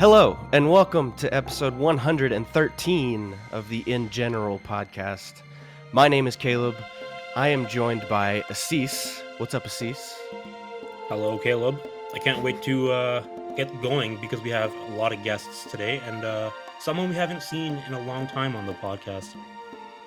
Hello, and welcome to episode 113 of the InGeneral podcast. My name is Caleb. I am joined by Asees. What's up, Asees? Hello, Caleb. I can't wait to get going because we have a lot of guests today and someone we haven't seen in a long time on the podcast.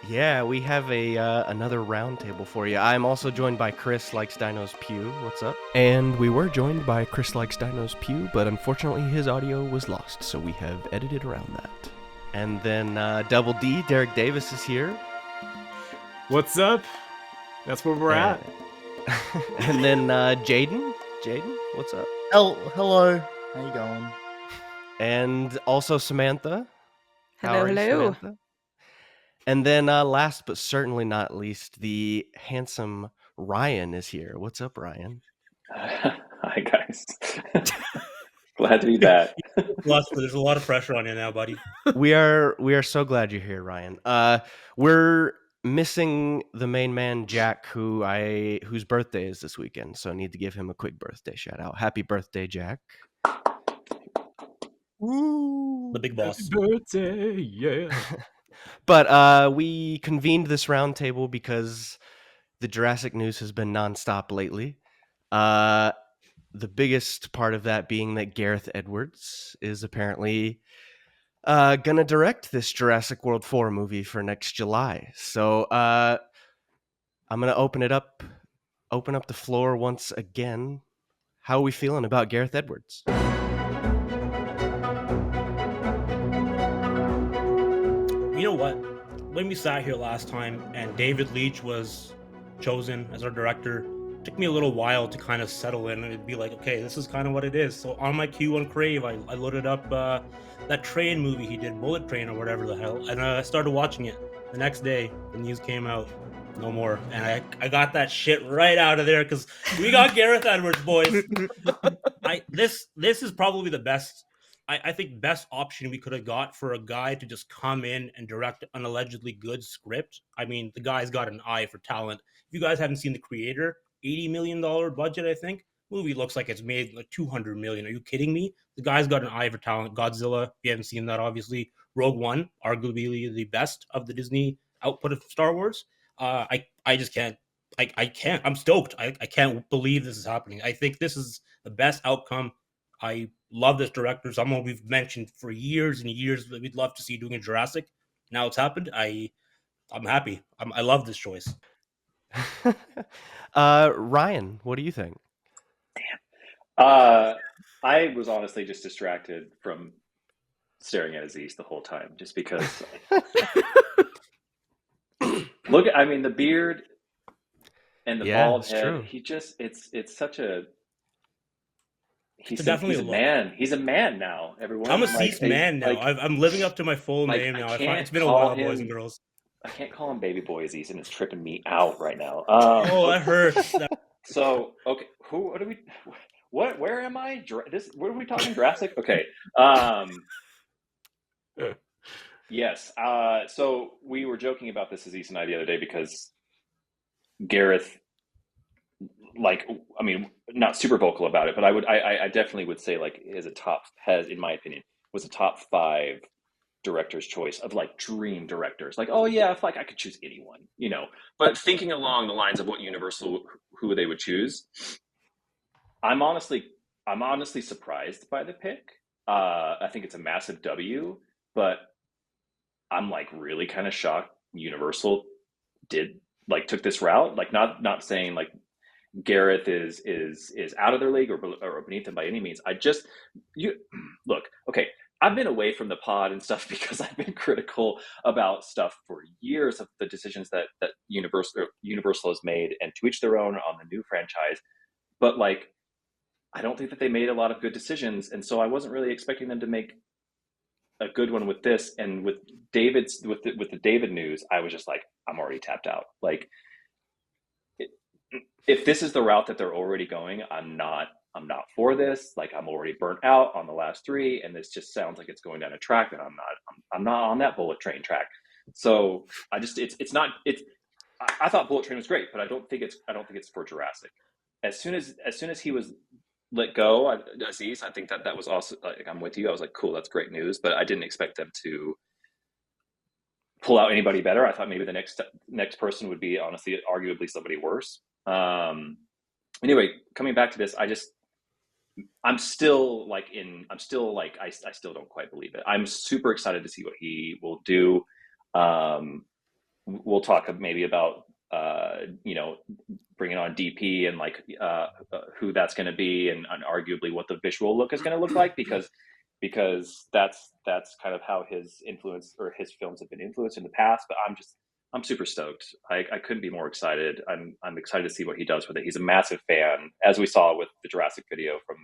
Yeah, we have another roundtable for you. I'm also joined by Chris Likes Dinos Pew. What's up? And we were joined by Chris Likes Dinos Pew, but unfortunately his audio was lost, so we have edited around that. And then Double D, Derrick Davis is here. What's up? That's where we're at. And then Jayden. Jayden, what's up? Hello. How you going? And also Samantha. Hello. Samantha? And then last but certainly not least, the handsome Ryan is here. What's up, Ryan? Hi, guys. Glad to be back. There's a lot of pressure on you now, buddy. We are so glad you're here, Ryan. We're missing the main man, Jack, whose birthday is this weekend, so I need to give him a quick birthday shout out. Happy birthday, Jack. Woo! The big boss. Happy birthday, yeah. But we convened this roundtable because the Jurassic news has been nonstop lately. The biggest part of that being that Gareth Edwards is apparently gonna direct this Jurassic World 4 movie for next July. So I'm gonna open up the floor once again. How are we feeling about Gareth Edwards? You know what? When we sat here last time and David Leitch was chosen as our director, it took me a little while to kind of settle in and it'd be like, okay, this is kind of what it is. So on my queue on Crave, I loaded up that train movie he did, Bullet Train or whatever the hell, and I started watching it. The next day, the news came out, no more. And I got that shit right out of there because we got Gareth Edwards, boys. This is probably the best. I think best option we could have got for a guy to just come in and direct an allegedly good script. I mean, the guy's got an eye for talent. If you guys haven't seen The Creator, $80 million budget, I think. Movie looks like it's made like $200 million. Are you kidding me? The guy's got an eye for talent. Godzilla, if you haven't seen that, obviously. Rogue One, arguably the best of the Disney output of Star Wars. I just can't. I can't. I'm stoked. I can't believe this is happening. I think this is the best outcome. I love this director. Someone we've mentioned for years and years that we'd love to see doing a Jurassic. Now it's happened. I'm happy. I love this choice. Ryan, what do you think? Damn. I was honestly just distracted from staring at Asees the whole time, just because. Look, I mean, the beard and the bald head. True. He just it's such a. He's a man. He's a man now. Everyone. I'm a Asees man now. I'm living up to my full name now. It's been a while, boys and girls. I can't call him Baby Boy Asees, and it's tripping me out right now. That hurts. So okay, where am I? What are we talking? Jurassic? Okay. Yes. So we were joking about this, Asees and I, the other day because Gareth. Not super vocal about it, but I definitely would say in my opinion, was a top 5 director's choice of like dream directors. Like, oh yeah, if like I could choose anyone, but thinking along the lines of what Universal, who they would choose, I'm honestly surprised by the pick. I think it's a massive W, but I'm like really kind of shocked Universal took this route. Like not saying like Gareth is out of their league or beneath them by any means. Look, okay, I've been away from the pod and stuff because I've been critical about stuff for years of the decisions that Universal has made, and to each their own on the new franchise. But like, I don't think that they made a lot of good decisions, and so I wasn't really expecting them to make a good one with this. And with the David news, I was just like, I'm already tapped out. Like, if this is the route that they're already going, I'm not for this. Like, I'm already burnt out on the last 3, and this just sounds like it's going down a track that I'm not on that bullet train track. So I thought Bullet Train was great, but I don't think it's for Jurassic. As soon as he was let go Aziz. I think that that was also like, I'm with you. I was like, cool, that's great news, but I didn't expect them to pull out anybody better. I thought maybe the next person would be honestly, arguably somebody worse. Anyway, coming back to this, I'm still like I still don't quite believe it. I'm super excited to see what he will do. Um, we'll talk maybe about you know, bringing on DP and like who that's going to be, and arguably what the visual look is going to look like, because that's kind of how his influence or his films have been influenced in the past. But I'm super stoked. I couldn't be more excited. I'm excited to see what he does with it. He's a massive fan, as we saw with the Jurassic video from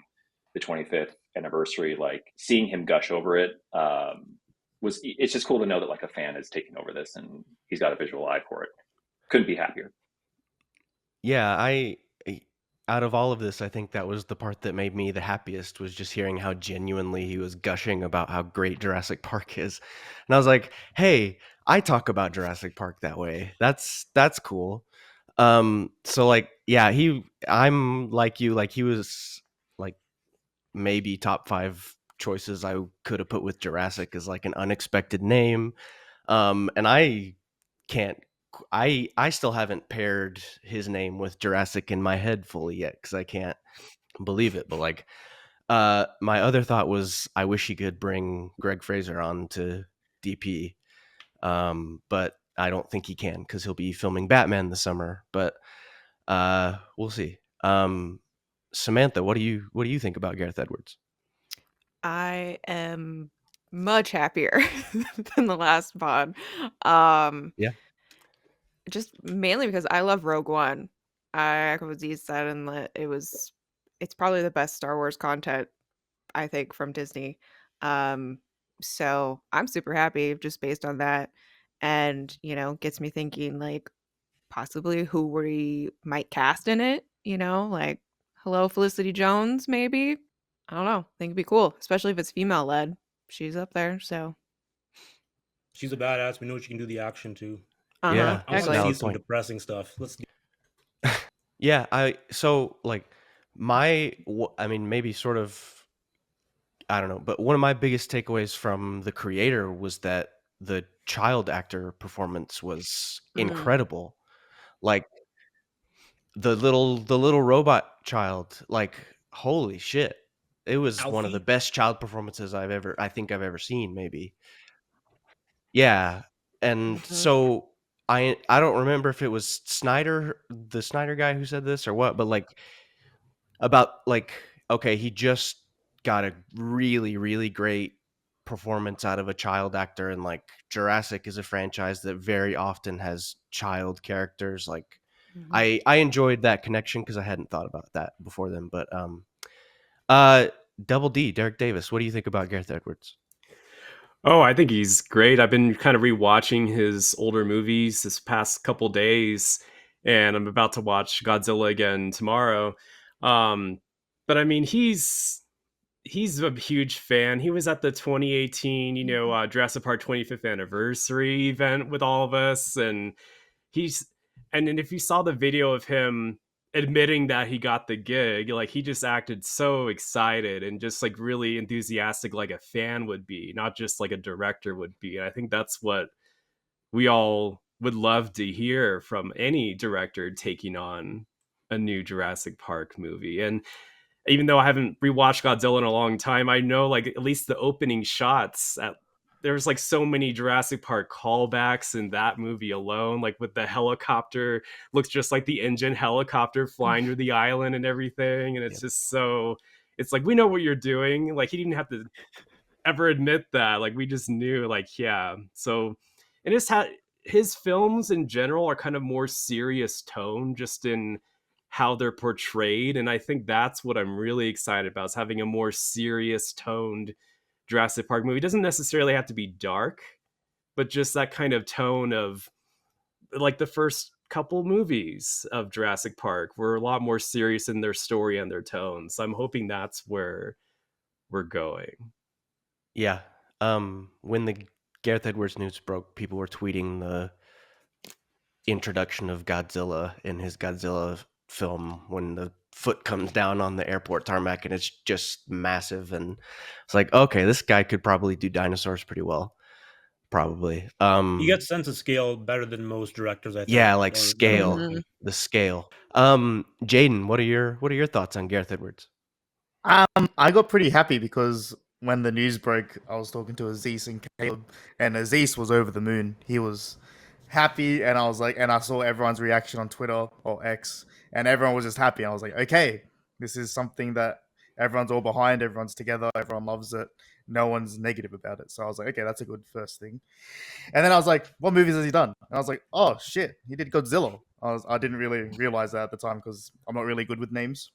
the 25th anniversary. Like seeing him gush over it was it's just cool to know that like a fan is taking over this and he's got a visual eye for it. Couldn't be happier. Yeah, out of all of this, I think that was the part that made me the happiest, was just hearing how genuinely he was gushing about how great Jurassic Park is. And I was like, "Hey, I talk about Jurassic Park that way. That's cool." So like, yeah, I'm like you, like he was like maybe top 5 choices I could have put with Jurassic as like an unexpected name. And can't I still haven't paired his name with Jurassic in my head fully yet, because I can't believe it. But like, my other thought was I wish he could bring Greg Fraser on to DP, but I don't think he can because he'll be filming Batman this summer. But we'll see. Samantha, what do you think about Gareth Edwards? I am much happier than the last pod. Um, Yeah, just mainly because I love Rogue One. I echo what Z said, and that it's probably the best Star Wars content, I think, from Disney. Um, so I'm super happy just based on that. And, gets me thinking like possibly who we might cast in it, like hello Felicity Jones, maybe. I don't know. I think it'd be cool, especially if it's female led. She's up there, so She's a badass. We know she can do the action too. uh-huh. yeah, I that's want a to Exactly. see valid some point. depressing stuff. Let's. Yeah, I mean, maybe sort of, I don't know, but one of my biggest takeaways from the creator was that the child actor performance was Mm. incredible. Like the little robot child, like holy shit. It was one of the Alfie. best child performances I think I've ever seen, maybe. Yeah. And Mhm. so I don't remember if it was the Snyder guy who said this or what, but like about like, okay, he just got a really really great performance out of a child actor, and like Jurassic is a franchise that very often has child characters. Like Mhm. I enjoyed that connection because I hadn't thought about that before then. But uh Double D, Derek Davis, what do you think about Gareth Edwards? Oh, I think he's great. I've been kind of rewatching his older movies this past couple days, and I'm about to watch Godzilla again tomorrow. Um, but I mean, he's a huge fan. He was at the 2018, Mhm. Jurassic Park 25th anniversary event with all of us, and he's and then if you saw the video of him admitting that he got the gig, like he just acted so excited and just like really enthusiastic, like a fan would be, not just like a director would be. And I think that's what we all would love to hear from any director taking on a new Jurassic Park movie. And even though I haven't rewatched Godzilla in a long time, I know like at least the opening shots there's like so many Jurassic Park callbacks in that movie alone, like with the helicopter looks just like the engine helicopter flying through the island and everything. And it's Yep. just so it's like we know what you're doing. Like he didn't have to ever admit that. Like we just knew, like, yeah. So and his films in general are kind of more serious tone just in how they're portrayed. And I think that's what I'm really excited about, is having a more serious toned Jurassic Park movie. It doesn't necessarily have to be dark, but just that kind of tone of like the first couple movies of Jurassic Park were a lot more serious in their story and their tone. So I'm hoping that's where we're going. Yeah. When the Gareth Edwards news broke, people were tweeting the introduction of Godzilla in his Godzilla film when the foot comes down on the airport tarmac and it's just massive, and it's like, okay, this guy could probably do dinosaurs pretty well. Probably. He gets sense of scale better than most directors, I think. Yeah, like or better scale. than- Mhm. The scale. Jaden, what are your thoughts on Gareth Edwards? I got pretty happy because when the news broke, I was talking to Asees and Caleb, and Asees was over the moon. He was happy, and I was like, and I saw everyone's reaction on Twitter or X, and everyone was just happy. I was like, okay, this is something that everyone's all behind, everyone's together, everyone loves it, no one's negative about it. So I was like, okay, that's a good first thing. And then I was like, what movies has he done? And I was like, oh shit, he did Godzilla. I didn't really realize that at the time because I'm not really good with names.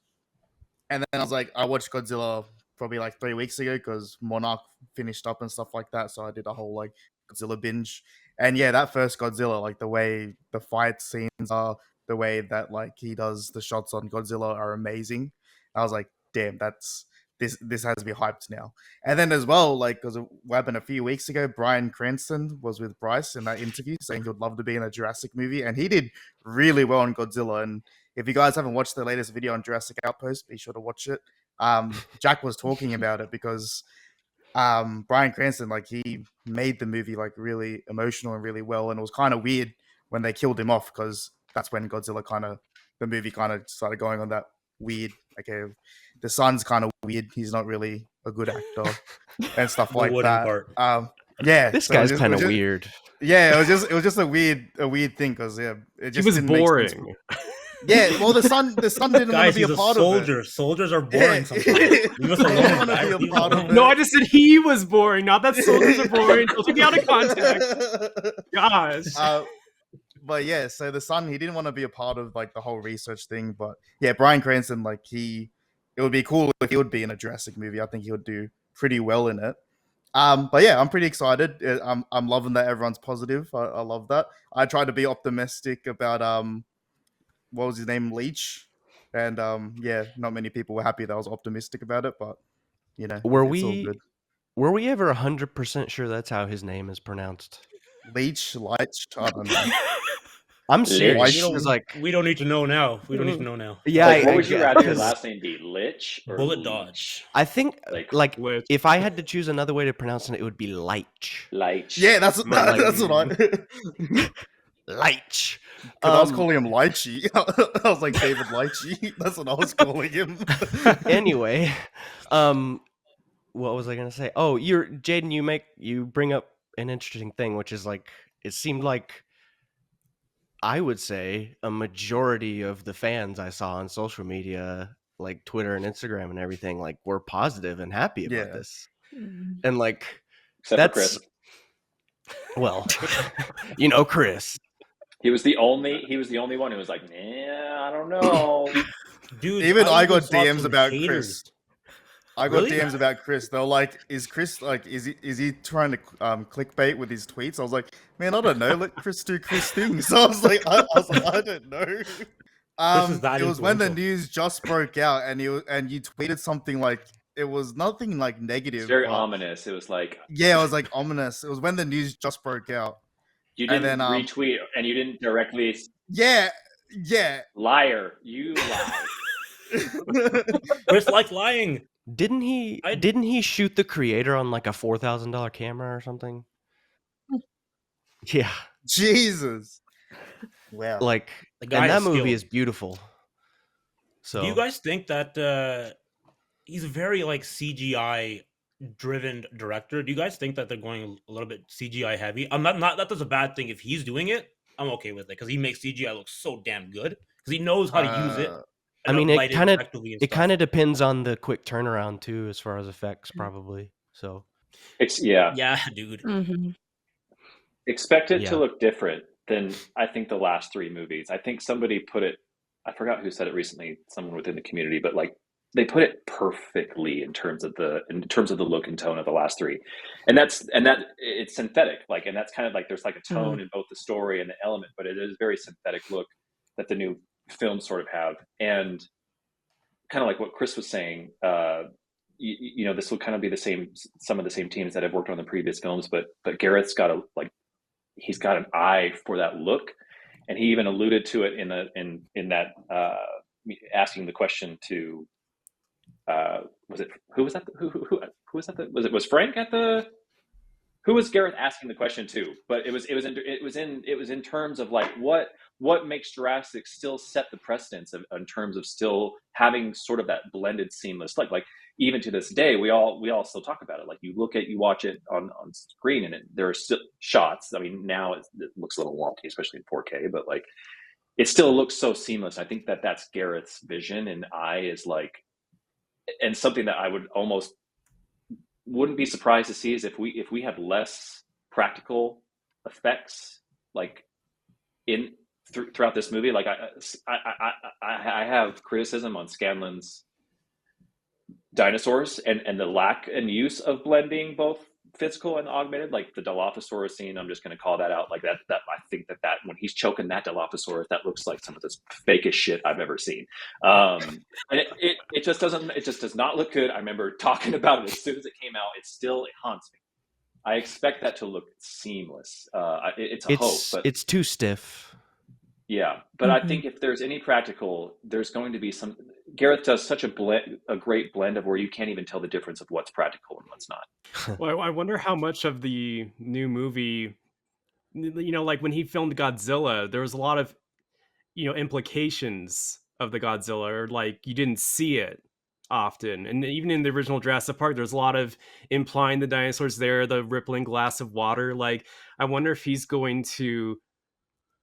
And then I was like, I watched Godzilla probably like 3 weeks ago because Monarch finished up and stuff like that. So I did a whole like Godzilla binge. And yeah, that first Godzilla, like the way the fight scenes are, the way that like he does the shots on Godzilla are amazing. I was like, damn, that's this has to be hyped now. And then as well, like because what happened a few weeks ago, Bryan Cranston was with Bryce in that interview saying he would love to be in a Jurassic movie, and he did really well in Godzilla. And if you guys haven't watched the latest video on Jurassic Outpost, be sure to watch it. Jack was talking about it because Bryan Cranston, like he made the movie like really emotional and really well, and it was kind of weird when they killed him off because that's when the movie kind of started going on that weird. Okay, the son's kind of weird. He's not really a good actor and stuff The like wooden that. part. Yeah, This so it guy's was kind of just- weird. Yeah, it was just a weird thing because it He just was didn't make sense. boring. Yeah, well, the son didn't want Guys, to be he's a a part of it. soldier. Soldiers are boring Yeah. sometimes. Leave us He didn't alone, wanna guys. be a Leave us part of alone. it. No, I just said he was boring, not that soldiers are boring. Don't take me out of context. Gosh. But yeah, so the son, he didn't want to be a part of like the whole research thing. But yeah, Bryan Cranston, like it would be cool if he would be in a Jurassic movie. I think he would do pretty well in it. But yeah, I'm pretty excited. I'm loving that everyone's positive. I love that. I tried to be optimistic about what was his name, Leach, and yeah, not many people were happy that I was optimistic about it. But you know, Were it's all we good. were we ever 100% sure that's how his name is pronounced? Leach, I don't know. I'm Leach. serious. We 'cause, don't, like, we don't need to know now. We don't need to know now. yeah, Like, what I would you get- rather your 'cause last name be, Lich or Bullet Leech? dodge. I think Like- Lich. if I had to choose another way to pronounce it, it would be Leich. Lich. Yeah, that's Like- that's what I. Leich. Because I was calling him Lychee. I was like David Lychee. That's what I was calling him. Anyway, what was I gonna say? Oh, Jayden. You bring up an interesting thing, which is like it seemed like I would say a majority of the fans I saw on social media, like Twitter and Instagram and everything, like were positive and happy about Yeah. this, Mhm. and like Except that's for Chris. well, Chris. He was the only one who was like, nah, I don't know. Dude, Even I got saw DMs some about haters. Chris. I got Really? DMs about Chris. They're like, "Is Chris like? Is he trying to clickbait with his tweets?" I was like, "Man, I don't know. Let Chris do Chris things." So I was like, I don't know. is that It was when the influential. news just broke out, and you tweeted something like it was nothing like negative. It's very but- ominous. It was like, Yeah, it was like ominous. It was when the news just broke out. you And didn't then, retweet and you didn't directly Yeah. liar. You lie. Chris like lying. Didn't he? I- Didn't he shoot the creator on like a $4,000 camera or something? Yeah, Jesus. Wow. like, The guy and that is movie skilled. is beautiful. So Do you guys think that he's a very like CGI driven director? Do you guys think that they're going a little bit CGI heavy? I'm not that that's a bad thing if he's doing it. I'm okay with it because he makes CGI look so damn good because he knows how to use it. I mean, it kind of it depends on the quick turnaround too, as far as effects, probably. So yeah, dude. Mhm. Expect it Yeah. to look different than I think the last three movies. I think somebody put it, I forgot who said it recently, someone within the community, but like they put it perfectly in terms of the look and tone of the last three. And that it's synthetic, like, and that's kind of like there's like a tone in both the story and the element, but it is a very synthetic look that the new films sort of have. And kind of like what Chris was saying, this will kind of be some of the same teams that have worked on the previous films, but Gareth's got he's got an eye for that look, and he even alluded to it in that asking the question to was it who was that? Who was that? Was Frank at the? Who was Gareth asking the question to? But it was in terms of like what makes Jurassic still set the precedence in terms of still having sort of that blended seamless like even to this day we all still talk about it. Like you watch it on screen and there are still shots. I mean now it looks a little wonky, especially in 4K, but like it still looks so seamless. I think that's Gareth's vision and eye is like, and something that I wouldn't be surprised to see is if we have less practical effects like throughout this movie. Like I have criticism on Scanlan's dinosaurs and the lack and use of blending both physical and augmented, like the Dilophosaurus scene. I'm just going to call that out. Like that I think that when he's choking that Dilophosaurus, that looks like some of the fakest shit I've ever seen. And it just does not look good. I remember talking about it as soon as it came out. It haunts me. I expect that to look seamless. It's a hope, but it's too stiff. Yeah, but I think if there's any practical, there's going to be some. Gareth does such a great blend of where you can't even tell the difference of what's practical and what's not. Well, I wonder how much of the new movie, like when he filmed Godzilla, there was a lot of, implications of the Godzilla, or like you didn't see it often. And even in the original Jurassic Park, there's a lot of implying the dinosaurs there, the rippling glass of water. Like, I wonder if he's going to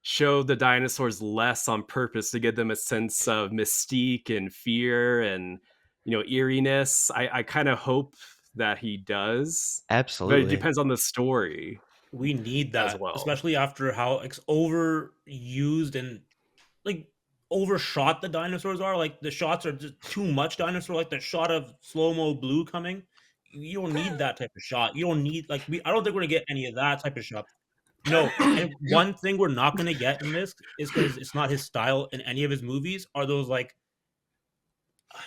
show the dinosaurs less on purpose to give them a sense of mystique and fear and eeriness. I kind of hope that he does. Absolutely, but it depends on the story. We need that as well, especially after how overused and like overshot the dinosaurs are. Like the shots are just too much dinosaur. Like the shot of slow-mo Blue coming, you don't need that type of shot. You don't need I don't think we're gonna get any of that type of shot. No, and one thing we're not going to get in this is because it's not his style in any of his movies. Are those like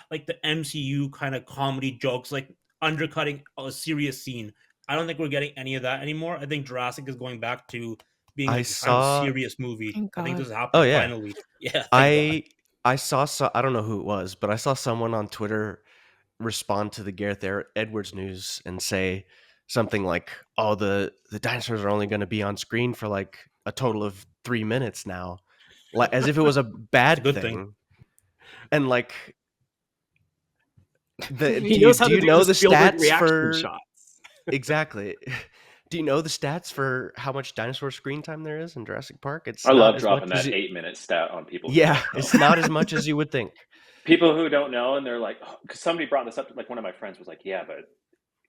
the MCU kind of comedy jokes, like undercutting a serious scene? I don't think we're getting any of that anymore. I think Jurassic is going back to being a serious movie. I think this is happening finally. Yeah, I saw I don't know who it was, but I saw someone on Twitter respond to the Gareth Edwards news and say something like, "Oh, the dinosaurs are only going to be on screen for like a total of 3 minutes now," like as if it was a bad thing. And like, do you know the stats for shots? Exactly? Do you know the stats for how much dinosaur screen time there is in Jurassic Park? I love dropping that 8-minute stat on people. Yeah, it's not as much as you would think. People who don't know, and they're like, because somebody brought this up. Like one of my friends was like, "Yeah, but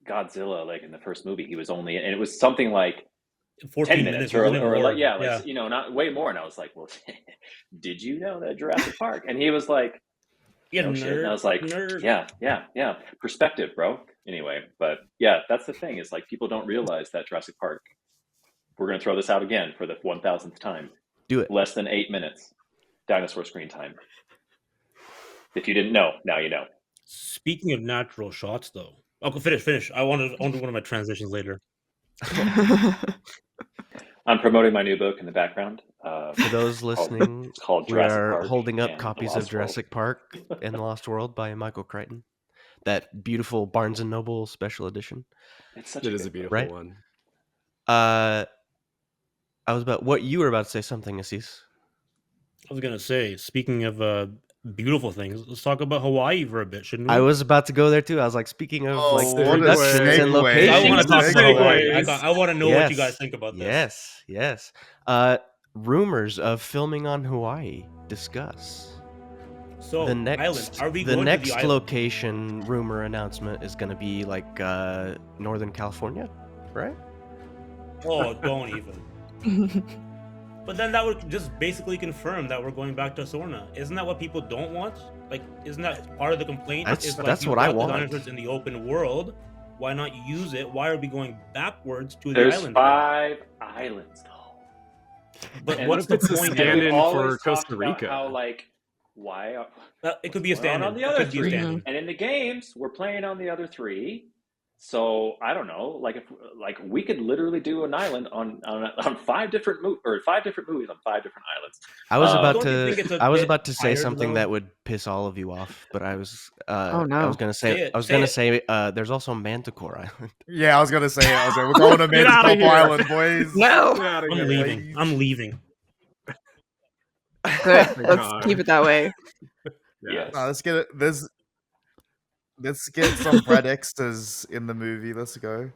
Godzilla, like in the first movie, he was only," and it was something like 10 minutes or like, not way more. And I was like, "Well, did you know that Jurassic Park?" And he was like, "No shit." And I was like, yeah, perspective, bro. Anyway, but yeah, that's the thing is like people don't realize that Jurassic Park. We're gonna throw this out again for the 1000th time. Do it. Less than 8 minutes, dinosaur screen time. If you didn't know, now you know. Speaking of natural shots, though. Okay, finish. I want to do one of my transitions later. I'm promoting my new book in the background. For those listening, it's called we Jurassic are Park holding up and copies the of Lost Jurassic Park and the Lost World by Michael Crichton. That beautiful Barnes & Noble special edition. It is a beautiful one. I was about what you were about to say something, Asees. I was gonna say, speaking of beautiful things, let's talk about Hawaii for a bit, shouldn't we? I was about to go there too. I was like, speaking of productions and locations. I want to talk about Hawaii. I want to know what you guys think about this. Yes. Rumors of filming on Hawaii. Discuss. So the next island. Are we the going next to the island? location rumor announcement is going to be like Northern California, right? Oh, don't even. But then that would just basically confirm that we're going back to Sorna. Isn't that what people don't want? Like, isn't that part of the complaint? That's what I want. The dinosaurs in the open world. Why not use it? Why are we going backwards to the There's island? There's 5 islands though. But what's the point? Stand-in for Costa Rica. How like it could be a stand-in on the other 3, and in the games we're playing on the other 3. So I don't know, like if like we could literally do an island on 5 different movies on 5 different islands. I was about Don't you think to it's a I was bit about to say tired something though? that would piss all of you off, but I was Oh no. gonna Say say it. there's also Manticore Island. Yeah, I was gonna say it. I was like, we're going to Get outta Manticore here. Island, boys. No. Get out of I'm here. leaving. I'm leaving. Good. My Let's God. keep it that way. Yeah. Yes. Let's get it. Let's get some Brad Extras in the movie. Let's go.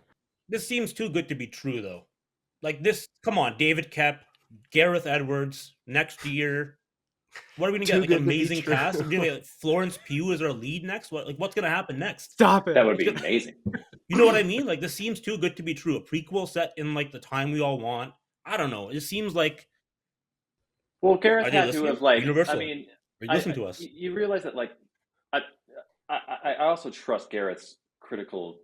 This seems too good to be true, though. Like this, come on, David Kep, Gareth Edwards, next year. What are we gonna Too get? Like good an to be amazing cast? true. We're gonna get Florence Pugh as our lead next. What's gonna happen next? Stop it. That would be amazing. You know what I mean? Like this seems too good to be true. A prequel set in like the time we all want. I don't know. It seems like Well, Gareth are they had to listening? have like. Universal. I mean, Are you listening to us? you realize that like, I also trust Gareth's critical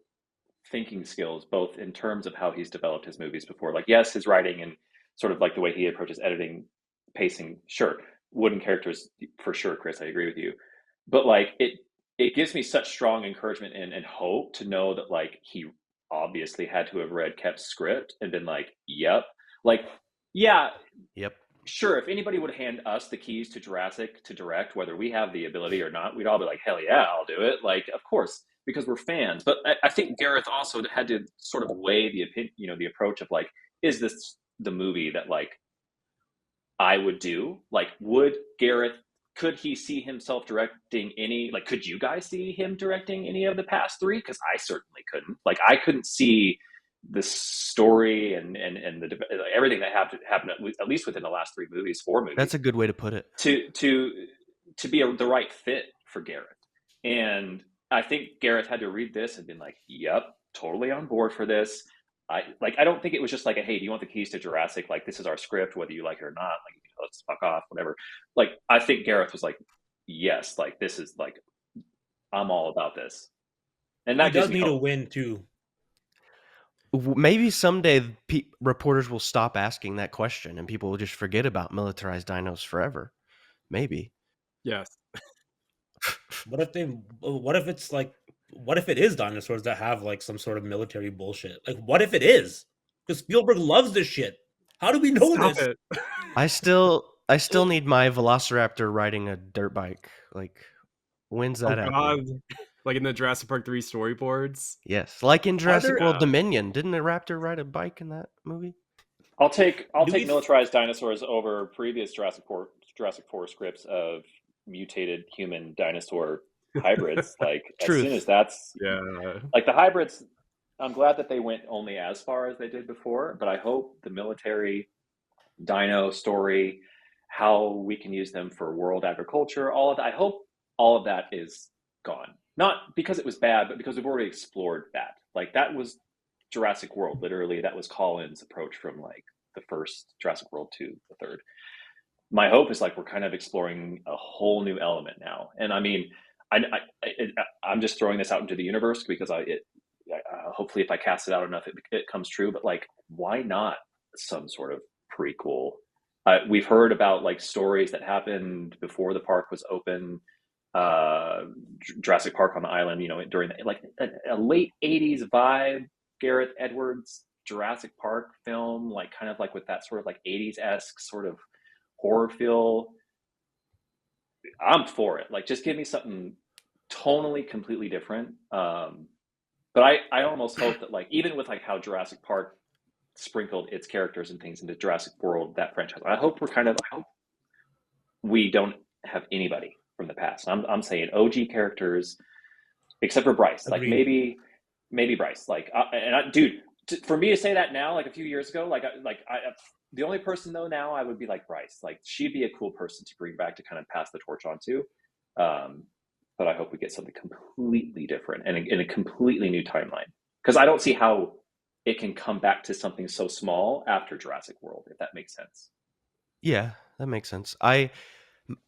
thinking skills, both in terms of how he's developed his movies before. Like, yes, his writing and sort of like the way he approaches editing, pacing, sure. Wooden characters, for sure, Chris, I agree with you. But like, it gives me such strong encouragement and hope to know that like he obviously had to have read Kep's script and been like, yep, like, yeah, Yep. sure, if anybody would hand us the keys to Jurassic to direct, whether we have the ability or not, we'd all be like, hell yeah, I'll do it. Like, of course, because we're fans. But I think Gareth also had to sort of weigh the opinion, the approach of like, is this the movie that like I would do? Like, could he see himself directing any, like, could you guys see him directing any of the past three? Because I certainly couldn't. Like, I couldn't see the story and everything that happened at least within the last 4 movies. That's a good way to put it. To be the right fit for Gareth. And I think Gareth had to read this and been like, yep, totally on board for this. I don't think it was just like hey, do you want the keys to Jurassic? Like, this is our script, whether you like it or not. Like, let's fuck off, whatever. Like, I think Gareth was like, yes, like this is like, I'm all about this. And that He does gives me need a hope. win too. Maybe someday reporters will stop asking that question and people will just forget about militarized dinos forever. Maybe. Yes. What if it's like, what if it is dinosaurs that have like some sort of military bullshit? Like, what if it is? Because Spielberg loves this shit. How do we know Stop this? it. I still need my Velociraptor riding a dirt bike. Like, when's that Oh happening? God. Like in the Jurassic Park 3 storyboards. Yes, like in Jurassic there- World Dominion. Didn't a raptor ride a bike in that movie? I'll take we- militarized dinosaurs over previous Jurassic 4 scripts of mutated human dinosaur hybrids. Like, Truth. as soon as that's Yeah. like the hybrids, I'm glad that they went only as far as they did before, but I hope the military dino story, how we can use them for world agriculture, all of that, I hope all of that is gone. Not because it was bad, but because we've already explored that. Like, that was Jurassic World, literally. That was Colin's approach from like the first Jurassic World to the third. My hope is like we're kind of exploring a whole new element now. And I mean, I'm just throwing this out into the universe because hopefully if I cast it out enough, it comes true. But like, why not some sort of prequel? We've heard about like stories that happened before the park was open. Jurassic Park on the island, during like a late 80s vibe, Gareth Edwards Jurassic Park film, like kind of like with that sort of like 80s-esque sort of horror feel. I'm for it. Like, just give me something tonally completely different. But I almost hope that like, even with like how Jurassic Park sprinkled its characters and things into Jurassic World, that franchise, I hope we don't have anybody from the past. I'm saying OG characters, except for Bryce. Like, maybe Bryce. Like, dude, for me to say that now, like a few years ago, the only person though now I would be like Bryce. Like, she'd be a cool person to bring back to kind of pass the torch on to. But I hope we get something completely different and in a completely new timeline. Because I don't see how it can come back to something so small after Jurassic World, if that makes sense. Yeah, that makes sense.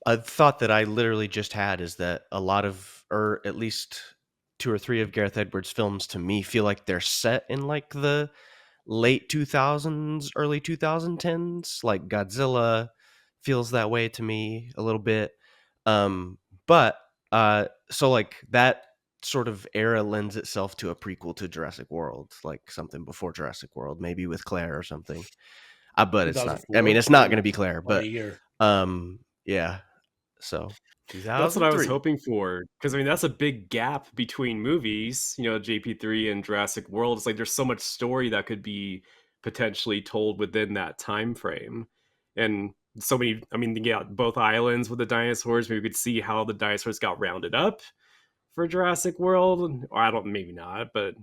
A thought that I literally just had is that a lot of, or at least 2 or 3 of Gareth Edwards' films to me feel like they're set in like the late 2000s, early 2010s. Like Godzilla feels that way to me a little bit. But so like that sort of era lends itself to a prequel to Jurassic World, like something before Jurassic World, maybe with Claire or something. But it's not. I mean, 2004? it's not going to Ooh, be Claire, what a but year. yeah. So That's what I was 2003. hoping for, because I mean that's a big gap between movies. You know, JP3 and Jurassic World. It's like there's so much story that could be potentially told within that time frame, and so many. I mean, you got both islands with the dinosaurs. Maybe we could see how the dinosaurs got rounded up for Jurassic World, or I don't, maybe not, but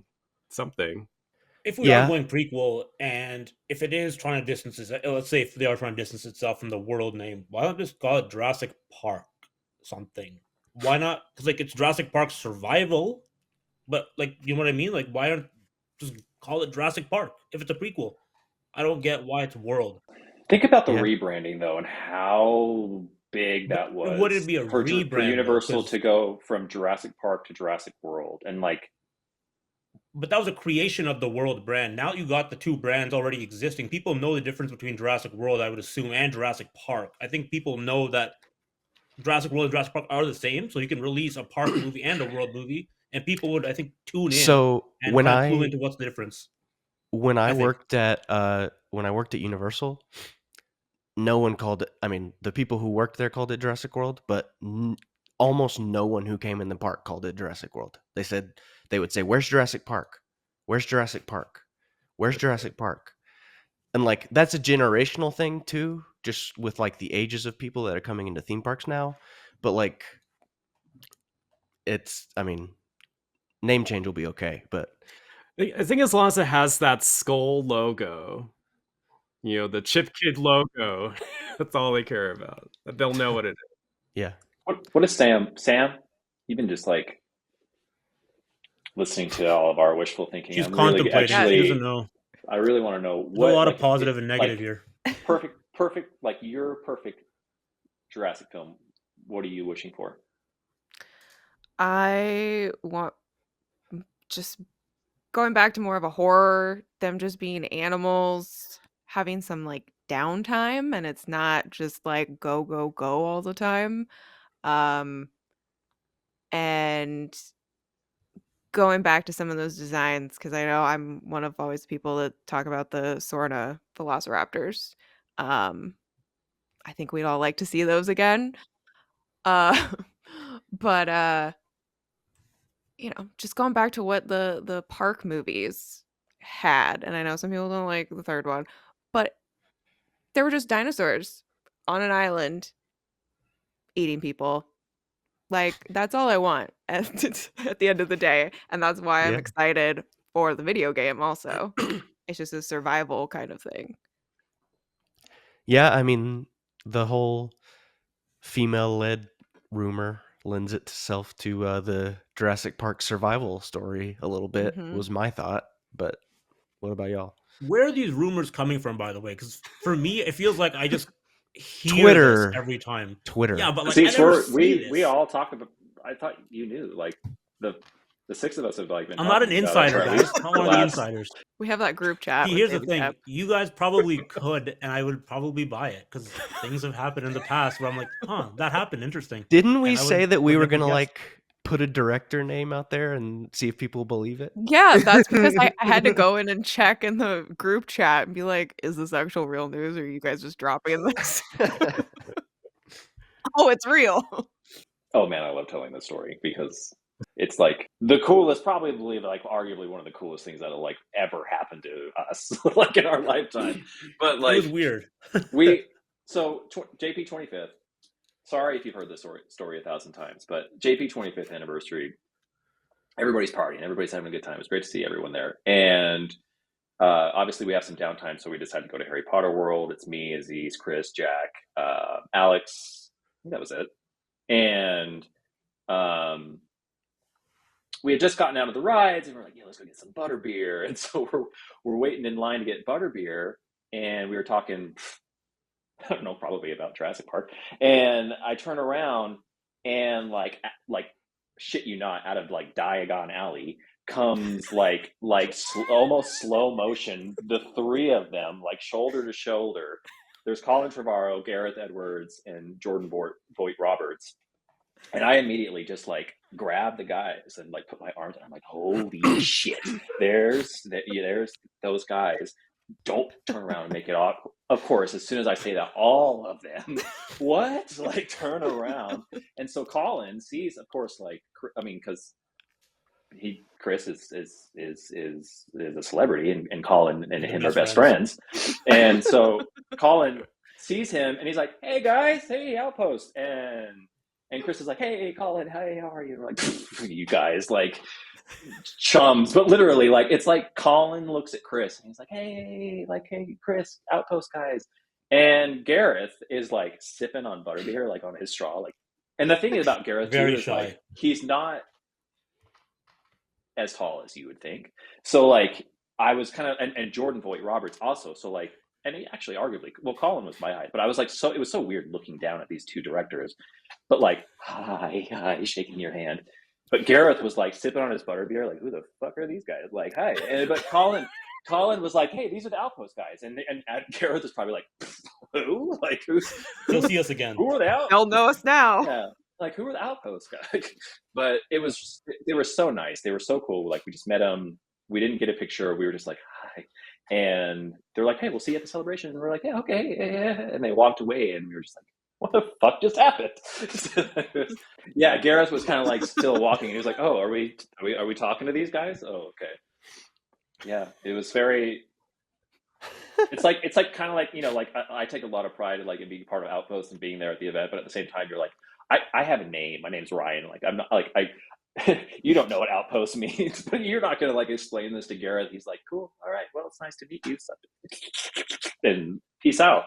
something. If we are Yeah, going prequel, and if it is trying to distance let's say if they are trying to distance itself from the world name, why not just call it Jurassic Park something? Why not? Because like it's Jurassic Park survival, but like you know what I mean? Like why don't just call it Jurassic Park if it's a prequel? I don't get why it's world. Think about the yeah. rebranding though, and how big But that it wouldn't was be a for rebrand though, Universal because to go from Jurassic Park to Jurassic World, and like but that was a creation of the world brand. Now you got the two brands already existing. People know the difference between Jurassic World, I would assume, and Jurassic Park. I think people know that Jurassic World and Jurassic Park are the same, so you can release a park movie and a world movie, and people would, I think, tune in So and kind of clue into what's the difference. when I I think. worked at Universal, no one called it. I mean, the people who worked there called it Jurassic World, but almost no one who came in the park called it Jurassic World. They would say, "Where's Jurassic Park? Where's Jurassic Park? Where's Jurassic Park?" And like that's a generational thing too, just with like the ages of people that are coming into theme parks now. But like, I mean, name change will be okay, but I think as long as it has that skull logo, you know, the Chip Kid logo, that's all they care about. They'll know what it is. yeah. what is Sam? You've been just like listening to all of our wishful thinking. She's I'm really contemplating. She doesn't actually know. I really want to know There's a what lot of like positive and negative like here. perfect like your perfect Jurassic film. What are you wishing for? I want just going back to more of a horror, them just being animals, having some like downtime, and it's not just like go, go, go all the time. Um, and going back to some of those designs, because I know I'm one of always people that talk about the Sorna Velociraptors. Um, I think we'd all like to see those again. Uh, but just going back to what the park movies had, and I know some people don't like the third one, but they were just dinosaurs on an island eating people. Like that's all I want at the end of the day, and that's why I'm Yeah. excited for the video game also. It's just a survival kind of thing. Yeah, I mean, the whole female-led rumor lends itself to the Jurassic Park survival story a little bit, Mhm. was my thought. But what about y'all? Where are these rumors coming from, by the way? Because for me, it feels like I just hear this Twitter. every time. Yeah, Twitter. but like See, I never so see we this. all talked about. I thought you knew. Like the six of us have like been. I'm not an talking about it for insider, at guys. least I'm not the one of the last. insiders. We have that group chat See, with here's the Baby thing. Step. You guys probably could, and I would probably buy it because things have happened in the past where I'm like, huh, that happened. Interesting. Didn't we And I say that we would were never gonna guess. like put a director name out there and see if people believe it? Yeah, that's because I had to go in and check in the group chat and be like, is this actual real news or are you guys just dropping this? Oh, it's real. Oh man, I love telling this story because it's like the coolest, probably like arguably one of the coolest things that'll like ever happen to us, like in our lifetime. But It was like weird. JP 25th. Sorry if you've heard this story 1,000 times, but JP 25th anniversary. Everybody's partying, everybody's having a good time. It's great to see everyone there, and obviously we have some downtime, so we decided to go to Harry Potter World. It's me, Aziz, Chris, Jack, Alex. I think that was it, and we had just gotten out of the rides, and we're like, "Yeah, let's go get some butterbeer." And so we're waiting in line to get butterbeer, and we were talking, I don't know, probably about Jurassic Park. And I turn around, and like shit you not, out of like Diagon Alley comes almost slow motion, the three of them like shoulder to shoulder. There's Colin Trevorrow, Gareth Edwards, and Jordan Voight Roberts. And I immediately just like grabbed the guys and like put my arms and I'm like, holy shit, there's those guys. Don't turn around and make it off. Of course, as soon as I say that, all of them, what? Like turn around. And so Colin sees, of course, like, I mean, because Chris is a celebrity, and Colin and him are best friends. And so Colin sees him and he's like, hey guys, hey Outpost. And Chris is like, hey Colin, hey, how are you? And we're like, you guys, like chums. But literally, like, it's like Colin looks at Chris and he's like, hey, Chris, Outpost guys. And Gareth is like sipping on butterbeer, like on his straw. Like, and the thing about Gareth Very too is shy. like he's not as tall as you would think. So like I was kind of, and Jordan Voight Roberts also. So like, and he actually arguably, well, Colin was my height, but I was like, so it was so weird looking down at these two directors, but like, hi, shaking your hand. But Gareth was like sipping on his butterbeer, like, who the fuck are these guys? Like, hi. But Colin was like, hey, these are the Outpost guys. And Gareth was probably like, who? Like, who's? He'll see us again. Who are the Outpost? They'll know us now. Yeah. Like, who are the Outpost guys? But they were so nice. They were so cool. Like, we just met them. We didn't get a picture. We were just like, hi. And they're like, hey, we'll see you at the celebration. And we're like, yeah, okay. Yeah. And they walked away and we were just like, what the fuck just happened? Yeah, Gareth was kind of like still walking. And he was like, oh, are we talking to these guys? Oh, okay. Yeah, it was very. It's like kind of like, you know, like I take a lot of pride in like in being part of Outpost and being there at the event, but at the same time, you're like, I have a name. My name's Ryan. Like, I'm not like you don't know what Outpost means, but you're not gonna like explain this to Gareth. He's like, cool, all right, well, it's nice to meet you, and peace out.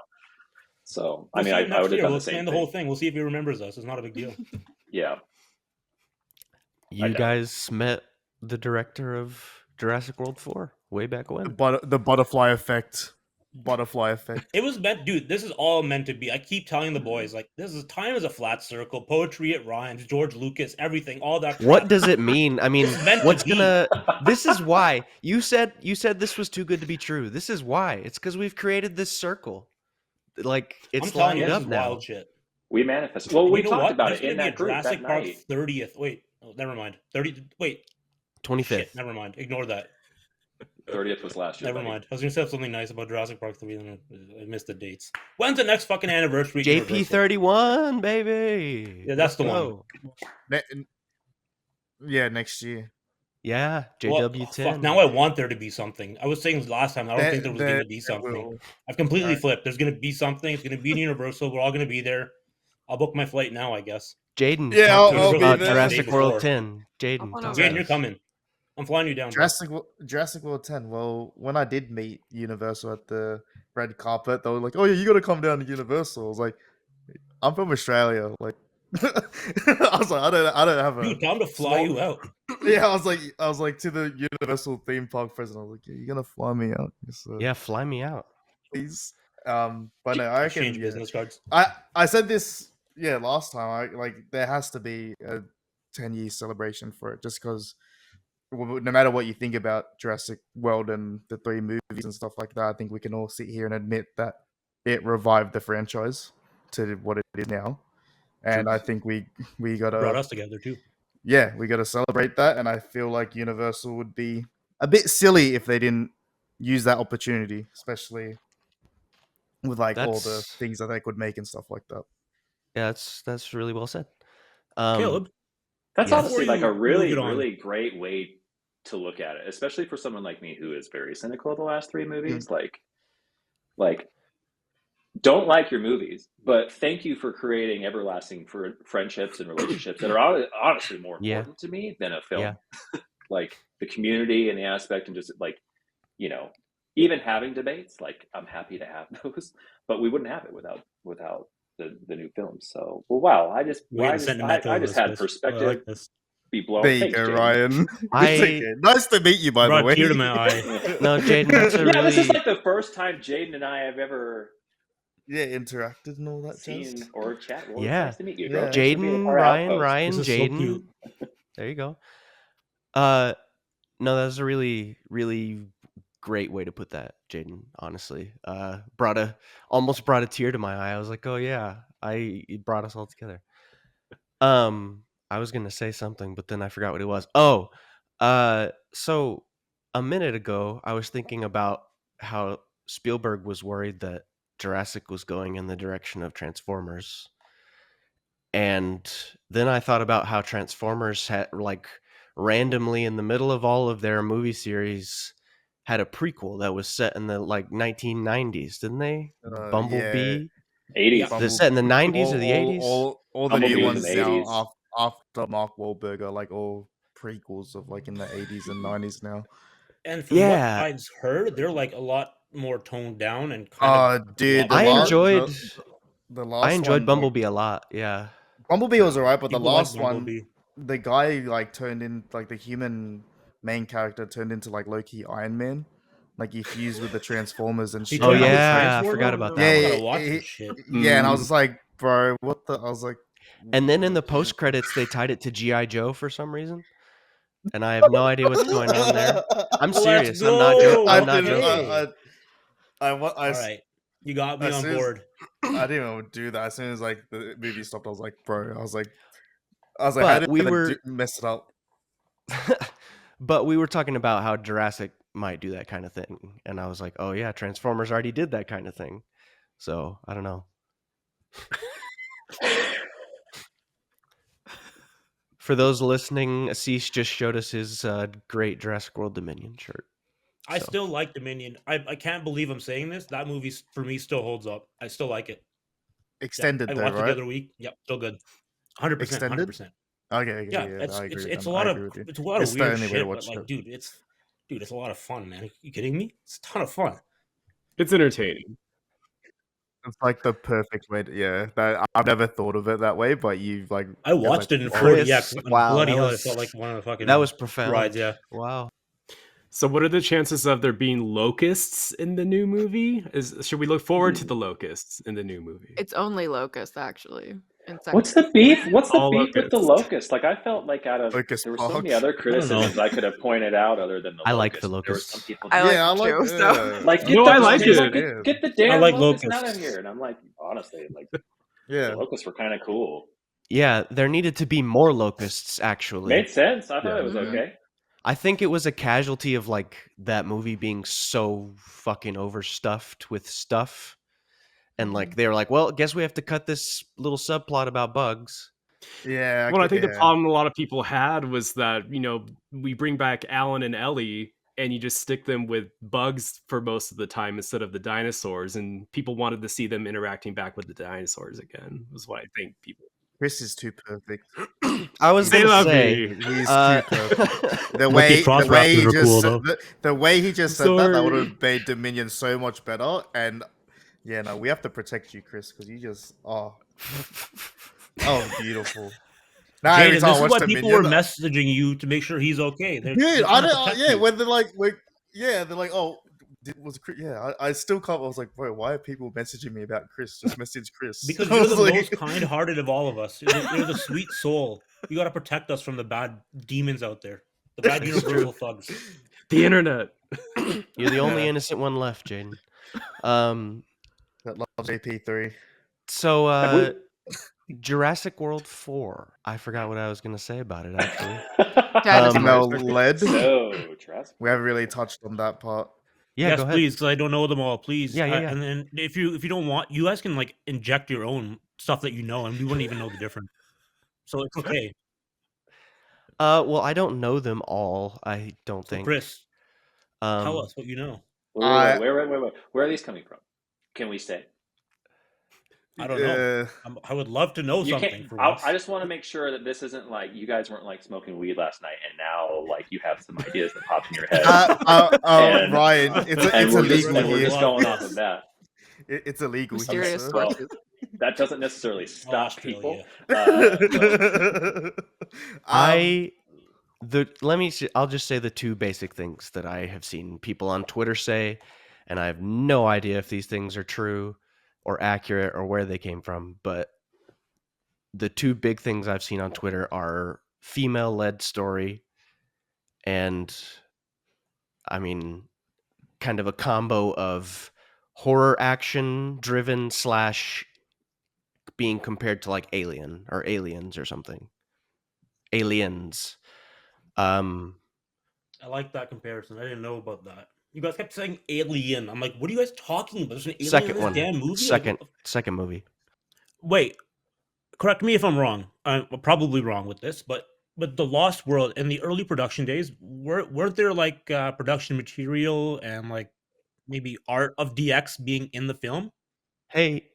So I mean, I would have done the same thing. The whole thing. We'll see if he remembers us. It's not a big deal. Yeah. You guys met the director of Jurassic World 4 way back when. The butterfly effect. Butterfly effect. It was meant, dude. This is all meant to be. I keep telling the boys, like, this is time is a flat circle. Poetry, it rhymes. George Lucas, everything, all that. Crap. What does it mean? I mean, what's to be. gonna? This is why you said this was too good to be true. This is why. It's because we've created this circle. Like, it's I'm telling you, lined this up is now. wild shit. We manifested. Well, we talked about There's it in that group Jurassic that Park night. 30th. Wait, oh, never mind. 25th. Shit, never mind. Ignore that. 30th was last year. Never mind. I was gonna say something nice about Jurassic Park 3, and I missed the dates. When's the next fucking anniversary? JP31, baby. Yeah, that's the one. Yeah, next year. Yeah, Well, JW10. fuck, now I want there to be something. I was saying last time, I don't think there was going to be something. I've completely flipped. There's going to be something. It's going to be in Universal. We're all going to be there. I'll book my flight now, I guess. Jayden, yeah, I'll be there. Jurassic World 10. Jayden, you're coming. I'm flying you down. Jurassic World 10. Well, when I did meet Universal at the red carpet, they were like, "Oh yeah, you got to come down to Universal." I was like, "I'm from Australia." Like, I was like, I don't have a. Dude, time to fly you out. Yeah, I was like to the Universal theme park president. I was like, "Yeah, you're gonna fly me out." So, yeah, fly me out, please. But no, I reckon Exchange business cards. I said this last time. There has to be a 10-year celebration for it, just because. No matter what you think about Jurassic World and the 3 movies and stuff like that, I think we can all sit here and admit that it revived the franchise to what it is now. And I think we gotta brought us together too. Yeah, we gotta celebrate that. And I feel like Universal would be a bit silly if they didn't use that opportunity, especially with all the things that they could make and stuff like that. Yeah, that's really well said. Caleb, that's honestly like a really great way to look at it, especially for someone like me who is very cynical of the last 3 movies. Like, don't like your movies, but thank you for creating everlasting friendships and relationships that are honestly more important to me than a film. Yeah. Like the community and the aspect, and just like, you know, even having debates, like I'm happy to have those, but we wouldn't have it without the new films. So, well, wow, I just had perspective. Be blown. There you go, Ryan. Nice to meet you, by the way. Tear to my eye. No, Jayden, that's a really... this is like the first time Jayden and I have ever interacted and all that seen or chat. Well, yeah, nice to meet you, Jayden, Ryan, Jayden. So there you go. No, that's a really, really great way to put that, Jayden. Honestly, almost brought a tear to my eye. I was like, oh yeah, it brought us all together. I was gonna say something, but then I forgot what it was. Oh, so a minute ago, I was thinking about how Spielberg was worried that Jurassic was going in the direction of Transformers, and then I thought about how Transformers had like randomly in the middle of all of their movie series had a prequel that was set in the like 1990s, didn't they? Yeah. Bumblebee. Yeah. 80s. The set in the 90s or the 80s? All the new Bumblebee was in ones the now 80s. after Mark Wahlberg are like all prequels of like in the 80s and 90s now. And from what Yeah, I've heard, they're like a lot more toned down and kind of. Dude, I enjoyed the I last enjoyed one, Bumblebee a lot. Yeah. Bumblebee was alright, but the People like last one, Bumblebee. the guy like turned in like the human main character turned into like low-key Iron Man. Like he fused with the Transformers and He shit. Oh turned I into was a like, yeah, I Transformer? forgot about Oh, that I one. gotta watch this shit. yeah, and I was just like, bro, what the? I was like, And then in the post credits, they tied it to GI Joe for some reason, and I have no idea what's going on there. I'm Let's serious. I'm not joking. go. I'm not didn't. joking. All right, you got me as on soon as- board. I didn't even do that. As soon as like the movie stopped, I was like, bro, I was like, how But did we they were, mess it up? but we were talking about how Jurassic might do that kind of thing, and I was like, oh yeah, Transformers already did that kind of thing. So I don't know. For those listening, Asees just showed us his great Jurassic World Dominion shirt. I So. still like Dominion. I can't believe I'm saying this. That movie for me still holds up. I still like it. Yeah, Extended I though, watched it the right? other week. Yep, still good. 100%. Extended? 100%. Okay, Yeah, yeah, I agree. it's a Then. lot I of agree with you. it's a lot of It's the weird only way to shit, but watch like, it. dude, it's a lot of fun, man. Are you kidding me? It's a ton of fun. It's entertaining. It's like the perfect way. Yeah, I've never thought of it that way, but you've like. I watched it in Chris, 40x. And wow, bloody that hell, was- it felt like one of the fucking That was profound. rides. Yeah. Wow. So, what are the chances of there being locusts in the new movie? Should we look forward to the locusts in the new movie? It's only Locust, actually. What's the beef? What's the All beef with the locusts. locust? Like I felt like out of Locust there were so Park. many other criticisms I could have pointed out other than the I locust. like the There were locusts. some people I like Yeah, I it like. too, so. like No, I like get, it. get the damn like locust out locusts. of here, and I'm like, honestly, like Yeah. the locusts were kind of cool. Yeah, there needed to be more locusts, actually. Made sense. I thought Yeah. it was okay. I think it was a casualty of like that movie being so fucking overstuffed with stuff. And like they were like, well, guess we have to cut this little subplot about bugs. Yeah. Well, I think the yeah. problem a lot of people had was that, we bring back Alan and Ellie and you just stick them with bugs for most of the time instead of the dinosaurs. And people wanted to see them interacting back with the dinosaurs again, was what I think people. Chris is too perfect. I was Say gonna la say, vie. He's too perfect. The Lucky way Crossraptors he are just cool, said, though. the way he just said that would Sorry. have made Dominion so much better. And yeah, no, we have to protect you, Chris, because you just beautiful. Now every Jayden, time I this is watch why Dominion, people were messaging you to make sure he's okay. They're dude, trying I to don't. protect Yeah, you. when they're like, they're like, oh, was Chris? Yeah, I still can't. I was like, bro, why are people messaging me about Chris? Just message Chris. Because I you're was the like- most kind-hearted of all of us. You're the sweet soul. You got to protect us from the bad demons out there, the bad It's universal thugs. The internet. you're the only Yeah. innocent one left, Jaden. That loves AP3. So Have we- Jurassic World 4. I forgot what I was gonna say about it actually. Dinosaurs. Female led. So, Jurassic We haven't really touched on that part. Yeah, Yes, go ahead. please, because I don't know them all. Please, Yeah. And then if you don't want, you guys can like inject your own stuff that you know, and we wouldn't even know the difference. So it's okay. Well, I don't know them all. I don't So think. Chris, tell Um, us what you know. Wait. Where are these coming from? Can we say? I don't know. I would love to know You something can't. for once. I just want to make sure that this isn't like you guys weren't like smoking weed last night, and now like you have some ideas that popped in your head. And- Ryan, it's and we're just, illegal and we're here. just going off of that. It's illegal here. Mysterious sir. well, sources. That doesn't necessarily stop Australia. people. I'll just say the two basic things that I have seen people on Twitter say, and I have no idea if these things are true or accurate or where they came from, but the two big things I've seen on Twitter are female-led story and, I mean, kind of a combo of horror action driven / being compared to like Alien or Aliens or something. Aliens. I like that comparison. I didn't know about that. You guys kept saying alien. I'm like, what are you guys talking about? There's an alien in Second this one. damn movie? Like, Second movie. wait, correct me if I'm wrong. I'm probably wrong with this, but the Lost World in the early production days, weren't there like production material and like maybe art of DX being in the film? Hey,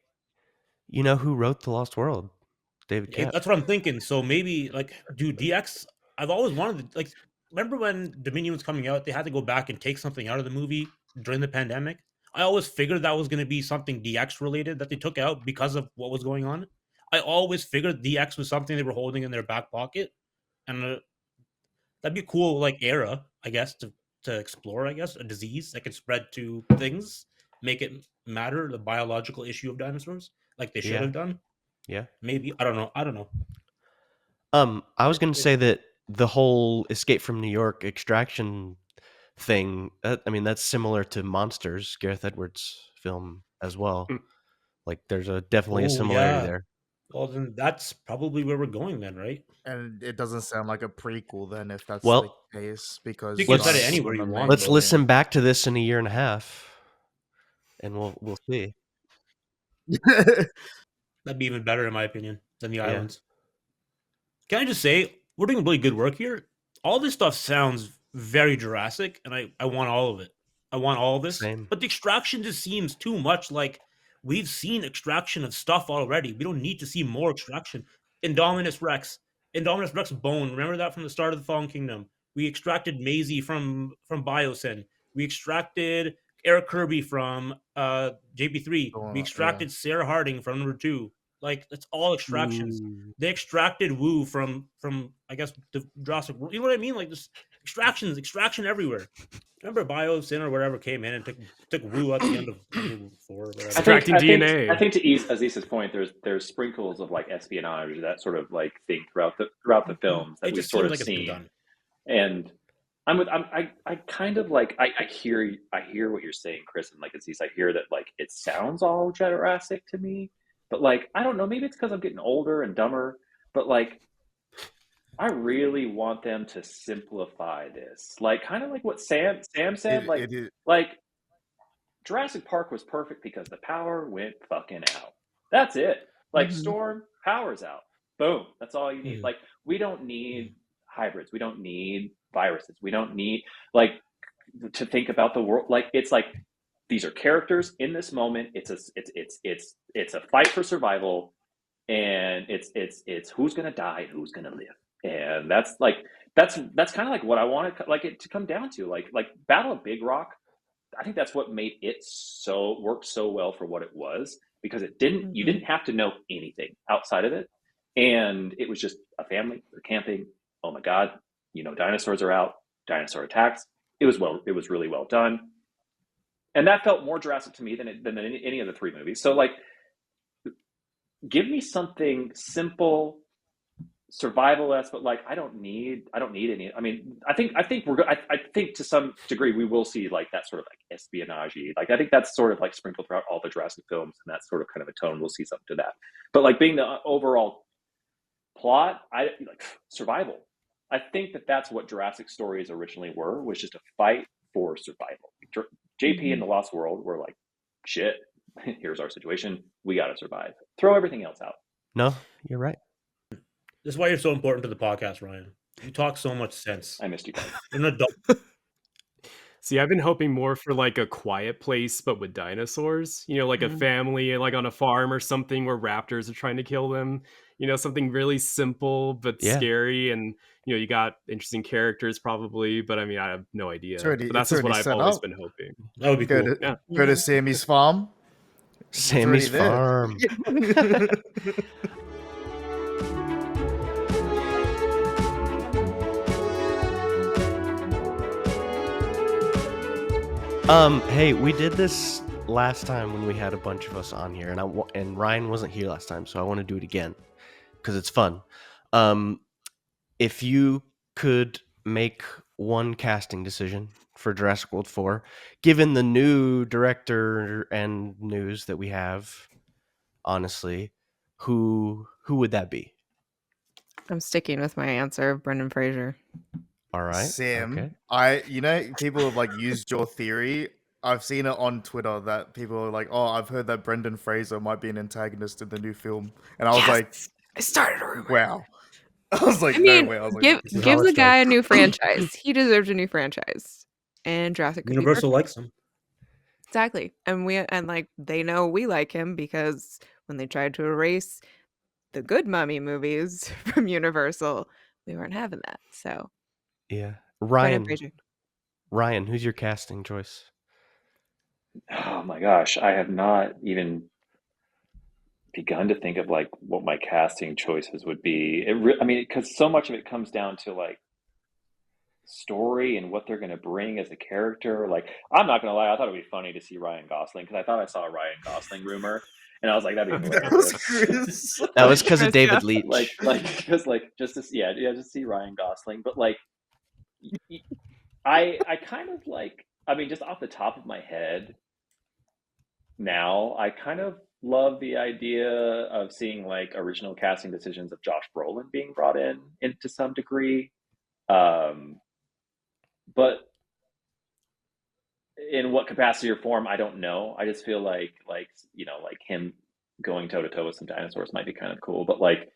you know who wrote The Lost World? David Kent. That's what I'm thinking. So maybe like, dude, DX. I've always wanted to like. Remember when Dominion was coming out? They had to go back and take something out of the movie during the pandemic. I always figured that was going to be something DX related that they took out because of what was going on. I always figured DX was something they were holding in their back pocket, and that'd be a cool like era, I guess, to explore. I guess a disease that could spread to things, make it matter the biological issue of dinosaurs, like they should Yeah. have done. Yeah. Maybe I don't know. I don't know. I was going to say that the whole Escape from New York extraction thing, I mean, that's similar to Monsters, Gareth Edwards' film as well. Mm. Like, there's definitely a Oh, similarity yeah. there. Well, then that's probably where we're going then, right? And it doesn't sound like a prequel then, if that's Well, the case, because You can set it dinosaurs anywhere were you the want, main Let's though. thing. listen back to this in a year and a half, and we'll see. That'd be even better, in my opinion, than the Yeah. islands. Can I just say, we're doing really good work here. All this stuff sounds very Jurassic, and I want all of it. I want all of this. Same. But the extraction just seems too much like we've seen extraction of stuff already. We don't need to see more extraction. Indominus Rex. Indominus Rex bone. Remember that from the start of the Fallen Kingdom. We extracted Maisie from Biosyn. We extracted Eric Kirby from JP3. Oh, We yeah. extracted Sarah Harding from number 2. Like, that's all extractions. Ooh. They extracted Wu from I guess the Jurassic World. You know what I mean? Like, just extraction everywhere. Remember Biosyn or whatever came in and took Wu at the end of number 4 or whatever. Extracting DNA. I think to Asees's point, there's sprinkles of like espionage, that sort of like thing throughout the films that It we've just sort seems of like it's been seen. done. And I kind of like I hear what you're saying, Chris, and like Asees, I hear that like it sounds all Jurassic to me, but like I don't know, maybe it's because I'm getting older and dumber, but like I really want them to simplify this, like kind of like what Sam said, like Jurassic Park was perfect because the power went fucking out. That's it. Like Mhm. storm, power's out. Boom. That's all you need. Mhm. Like we don't need hybrids. We don't need viruses. We don't need like to think about the world. Like it's like these are characters in this moment. It's a fight for survival, and it's who's gonna die and who's gonna live. And that's kind of like what I want it to come down to. Like Battle of Big Rock, I think that's what made it work so well for what it was, because you didn't have to know anything outside of it, and it was just a family, they're camping. Oh my god, dinosaurs are out, dinosaur attacks. It was really well done, and that felt more Jurassic to me than any of the 3 movies. So like, give me something simple, survival-esque, but like I don't need any. I mean, I think I think to some degree we will see like that sort of like espionage. Like I think that's sort of like sprinkled throughout all the Jurassic films, and that's sort of kind of a tone. We'll see something to that. But like being the overall plot, I like survival. I think that's what Jurassic stories originally were, was just a fight for survival. JP and the Lost World were like, shit, here's our situation. We got to survive. Throw everything else out. No, you're right. This is why you're so important to the podcast, Ryan. You talk so much sense. I missed you guys. You're an adult. See, I've been hoping more for like a quiet place, but with dinosaurs. Like a family, like on a farm or something, where raptors are trying to kill them. Something really simple but scary, and you got interesting characters probably. But I mean, I have no idea. But that's just what I've always been hoping. That would be Go cool. go to Sammy's farm. Sammy's already there. farm. Hey, we did this last time when we had a bunch of us on here, and Ryan wasn't here last time, so I want to do it again because it's fun. If you could make one casting decision for Jurassic World 4, given the new director and news that we have, honestly, who would that be? I'm sticking with my answer of Brendan Fraser. All right. Sam, Okay. people have like used your theory. I've seen it on Twitter that people are like, "Oh, I've heard that Brendan Fraser might be an antagonist in the new film," and I was like, I started a rumor. "Wow!" I was like, I "No mean, way!" I was like, give This is give how the it's guy a done. new franchise. He deserves a new franchise, and Jurassic could be Universal perfect. likes him. Exactly, and like they know we like him because when they tried to erase the good Mummy movies from Universal, we weren't having that. So Yeah. Brendan Fraser. Ryan, who's your casting choice? Oh my gosh, I have not even begun to think of like what my casting choices would be. I mean, because so much of it comes down to like story and what they're going to bring as a character. Like, I'm not going to lie, I thought it'd be funny to see Ryan Gosling because I thought I saw a Ryan Gosling rumor, and I was like, that'd be "That was hilarious. Chris." That was because of Chris, David yeah. Leitch. Because just to just see Ryan Gosling, but like, I kind of like, I mean, just off the top of my head, now I kind of love the idea of seeing like original casting decisions of Josh Brolin being brought in to some degree. But in what capacity or form, I don't know. I just feel like like him going toe to toe with some dinosaurs might be kind of cool, but like,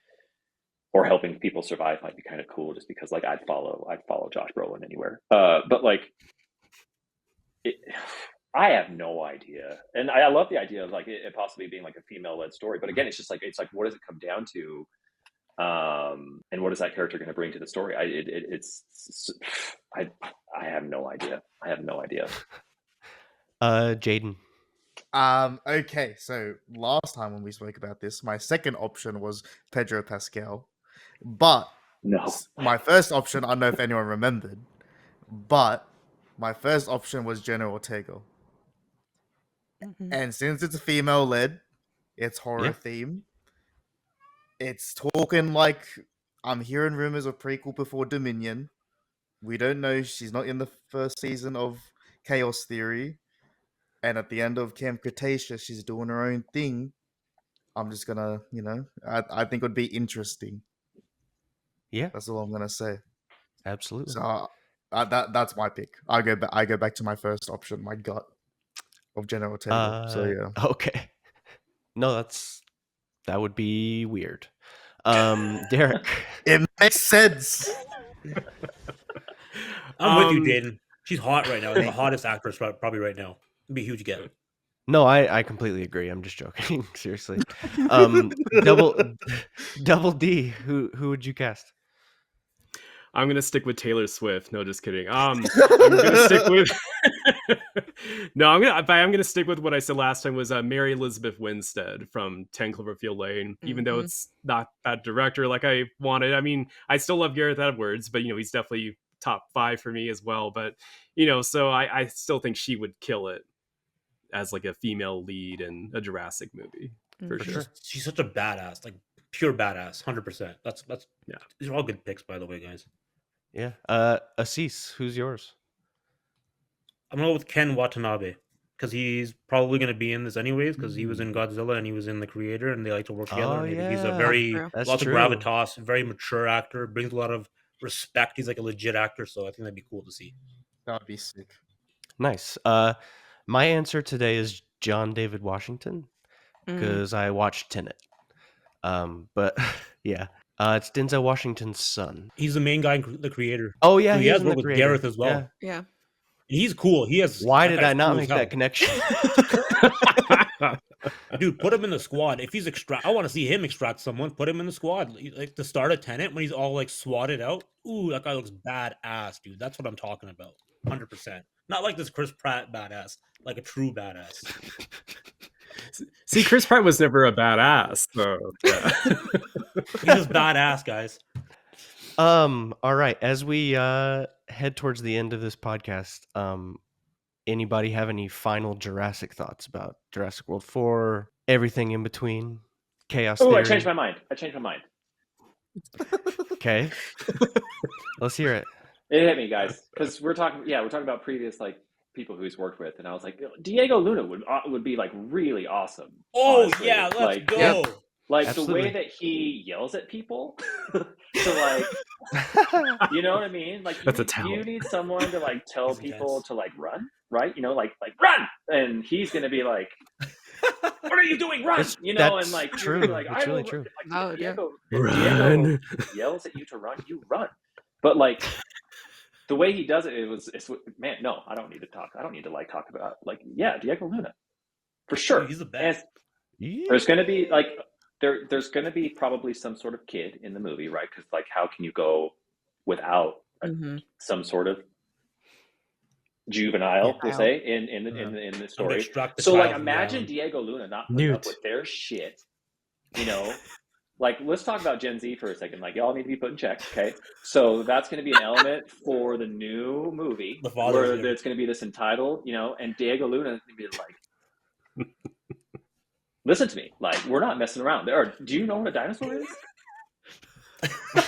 or helping people survive might be kind of cool just because like I'd follow Josh Brolin anywhere. But like it, I have no idea, and I love the idea of like it possibly being like a female-led story. But again, it's like what does it come down to, and what is that character going to bring to the story? I have no idea. I have no idea. Jayden. Okay, so last time when we spoke about this, my second option was Pedro Pascal, but No. my first option, I don't know if anyone remembered, but my first option was Jenna Ortega. Mhm. And since it's a female led, it's horror Yeah. theme. It's talking like I'm hearing rumors of prequel before Dominion. We don't know, she's not in the first season of Chaos Theory. And at the end of Camp Cretaceous, she's doing her own thing. I'm just gonna, I think it would be interesting. Yeah, That's all I'm gonna say. absolutely. So that's my pick. I go back to my first option, my gut of Jenna Ortega. So yeah. Okay. No, that would be weird. Derrick. It makes sense. I'm with you, Jayden. She's hot right now. The hottest actress probably right now. It'd be a huge get. No, I completely agree. I'm just joking. Seriously. Double D. Who would you cast? I'm gonna stick with Taylor Swift. No, just kidding. I'm gonna stick with. No, I'm gonna stick with what I said last time. Was Mary Elizabeth Winstead from 10 Cloverfield Lane. Even though it's not that director like I wanted. I mean, I still love Gareth Edwards, but he's definitely top 5 for me as well. But so I still think she would kill it as like a female lead in a Jurassic movie for sure. She's such a badass, like pure badass, 100%. That's Yeah. These are all good picks, by the way, guys. Yeah. Asees, who's yours? I'm gonna go with Ken Watanabe because he's probably gonna be in this anyways because he was in Godzilla and he was in The Creator and they like to work together. Oh, He's a yeah. very That's lots true. of gravitas, very mature actor, brings a lot of respect. He's like a legit actor, so I think that'd be cool to see. That would be sick. Nice. My answer today is John David Washington because I watched Tenet. But yeah, it's Denzel Washington's son. He's the main guy in The Creator. Oh yeah, So he he's has in worked The with Creator. Gareth as well. Yeah. He's cool. Why that did guy's I not cool make as hell. that connection? Dude, put him in the squad. If he's I want to see him extract someone. Put him in the squad. Like the start of Tenet when he's all like swatted out. Ooh, that guy looks badass, dude. That's what I'm talking about. 100%. Not like this Chris Pratt badass, like a true badass. See, Chris Pratt was never a badass, so yeah. He's just badass, guys. All right. As we head towards the end of this podcast, anybody have any final Jurassic thoughts about Jurassic World 4, everything in between, Chaos Theory? I changed my mind. Okay. Let's hear it. It hit me, guys, because we're talking about previous like people who he's worked with, and I was like, Diego Luna would be like really awesome. Oh honestly. yeah, let's like, go. Like Absolutely. the way that he yells at people to like, you know what I mean? Like That's a you talent. need someone to like tell He's people intense. to like run, right? You know, like run, and he's gonna be like, "What are you doing? Run!" It's You know, and that's like you're gonna be true. like, It's "I really will." Run." true. Like Valid, yeah. If Diego Run. yells at you to run, you run. But like the way he does it, it's man. No, I don't need to talk. I don't need to like talk about like yeah, Diego Luna for sure. Dude, he's the And best. there's gonna be like there's gonna be probably some sort of kid in the movie, right? Because like how can you go without Mm-hmm. some sort of juvenile, we'll Child. say, in the I'm gonna story. extract the So like child from the imagine island. Diego Luna not putting up Newt. with their shit, you know. Like let's talk about Gen Z for a second. Like y'all need to be put in check, okay? So that's going to be an element for the new movie The father's where here. it's going to be this entitled, you know, and Diego Luna is going to be like, listen to me, like we're not messing around. Do you know what a dinosaur is?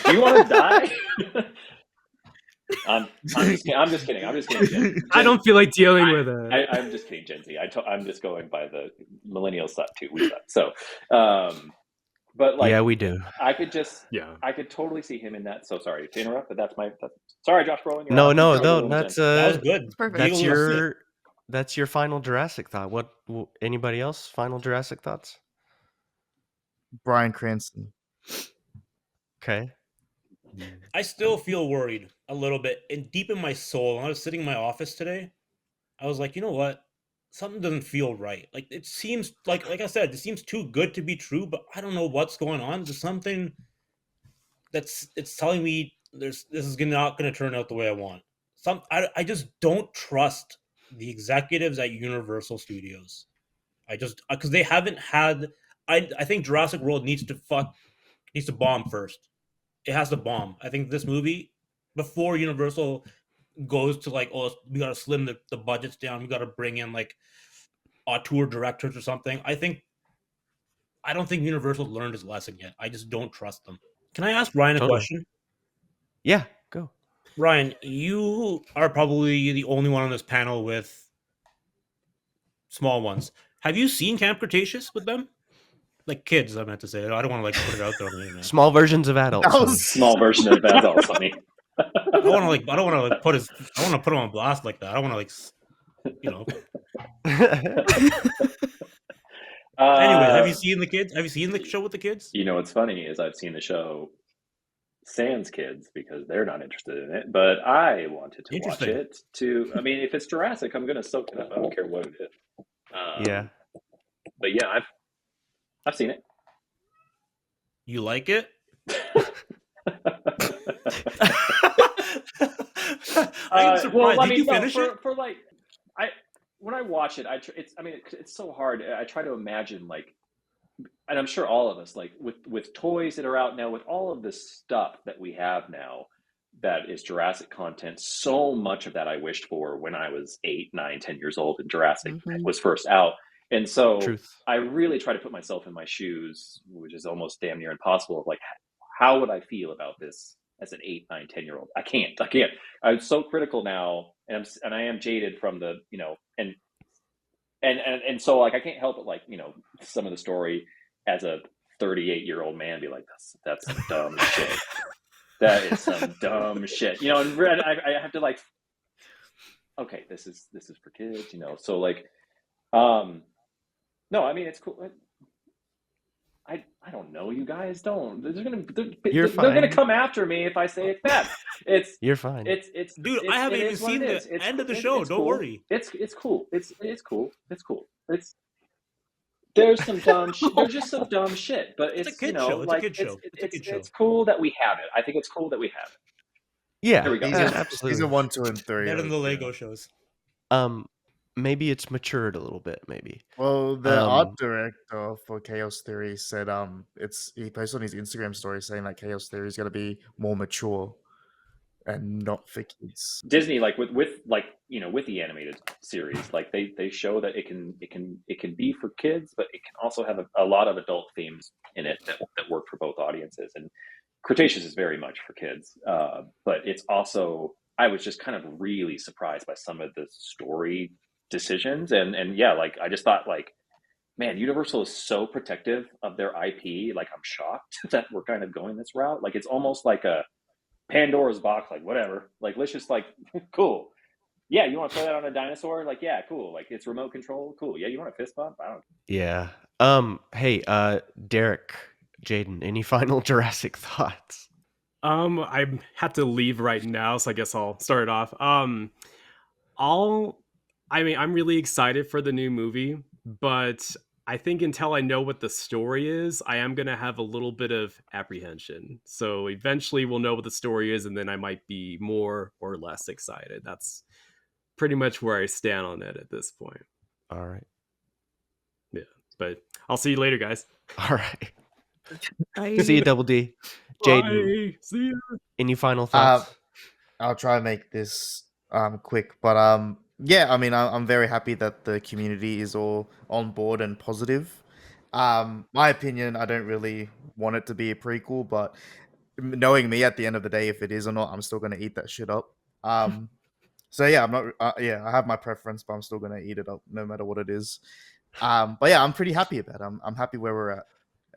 Do you want to die? I'm just kidding. Jen. I don't feel like dealing with it. I'm just kidding, Gen Z. I'm just going by the millennials suck too. We suck. So, but like, Yeah, we do. I could totally see him in that. So sorry to interrupt, but sorry, Josh Brolin. No, awesome. no, Diego no. Luna's That's in. That was good. Perfect. that's Diego Luna's sick. that's your final Jurassic thought. What? Anybody else? Final Jurassic thoughts? Bryan Cranston. Okay. I still feel worried a little bit, and deep in my soul, when I was sitting in my office today, I was like, you know what? Something doesn't feel right. Like it seems like I said, it seems too good to be true, but I don't know what's going on. There's something it's telling me this is not going to turn out the way I want. I just don't trust the executives at Universal Studios. I just because they haven't had. I think Jurassic World needs to bomb first. It has to bomb. I think this movie before Universal goes to like, oh, we gotta slim the budgets down. We gotta bring in like auteur directors or something. I don't think Universal learned his lesson yet. I just don't trust them. Can I ask Ryan a Totally. question? Yeah. Go. Ryan, you are probably the only one on this panel with small ones. Have you seen Camp Cretaceous with them? Like kids, I meant to say. I don't want to like put it out there on the internet. Small versions of adults. That honey. was Small version of that. Also, I mean. I don't want to like put him on blast like that. I don't want to like, you know. Anyway, have you seen the kids? Have you seen the show with the kids? You know what's funny is I've seen the show sans kids because they're not interested in it, but I wanted to watch Interesting. it too. I mean, if it's Jurassic, I'm gonna soak it up. I don't care what it is. Yeah. But yeah, I've seen it. You like it? I'm surprised. Well, I Did mean, you finish it? for like, when I watch it, it's so hard. I try to imagine like, and I'm sure all of us like with toys that are out now, with all of this stuff that we have now, that is Jurassic content. So much of that I wished for when I was 8, 9, 10 years old and Jurassic was first out. And so Truth. I really try to put myself in my shoes, which is almost damn near impossible. Of like, how would I feel about this as an 8, 9, 10-year-old? I can't. I'm so critical now, and I am jaded from the, you know, and so like I can't help but like, you know, some of the story as a 38-year-old man be like, that's some dumb shit. That is some dumb shit, you know. And I have to like, okay, this is for kids, you know. So like, no, I mean it's cool. I don't know, you guys don't. They're gonna come after me if I say it's bad. You're fine. It's Dude, I haven't even seen the end of the show. Don't worry. It's cool. It's cool. There's some dumb shit. There's just some dumb shit, but it's a kid you know, show. It's like a kid show. it's cool that we have it. I think it's cool that we have it. Yeah. There we go. Absolutely. Season 1, 2, and 3. Better than the Lego shows. Maybe it's matured a little bit. Maybe. Well, the art director for Chaos Theory said he posted on his Instagram story saying that Chaos Theory is going to be more mature and not for kids. Disney, like with like, you know, with the animated series, like they show that it can be for kids, but it can also have a lot of adult themes in it that work for both audiences. And Cretaceous is very much for kids, but it's also, I was just kind of really surprised by some of the story decisions, and yeah, like I just thought like man, Universal is so protective of their IP. Like, I'm shocked that we're kind of going this route. Like, it's almost like a Pandora's box. Like, whatever. Like, let's just like, cool. Yeah, you want to throw that on a dinosaur? Like, yeah, cool. Like, it's remote control. Cool. Yeah, you want a fist bump? I don't. Yeah. Hey, Derrick, Jayden, any final Jurassic thoughts? I have to leave right now, so I guess I'll start it off. I'm really excited for the new movie, but I think until I know what the story is, I am gonna have a little bit of apprehension. So eventually we'll know what the story is, and then I might be more or less excited. That's pretty much where I stand on it at this point. All right. Yeah. But I'll see you later, guys. All right. I See you, Double D. Jayden, Bye. See you. any final thoughts? I'll try and make this quick, but yeah, I mean, I'm very happy that the community is all on board and positive. My opinion, I don't really want it to be a prequel, but knowing me, at the end of the day, if it is or not, I'm still gonna eat that shit up. So yeah, I'm not. Yeah, I have my preference, but I'm still gonna eat it up no matter what it is. But yeah, I'm pretty happy about it. I'm happy where we're at,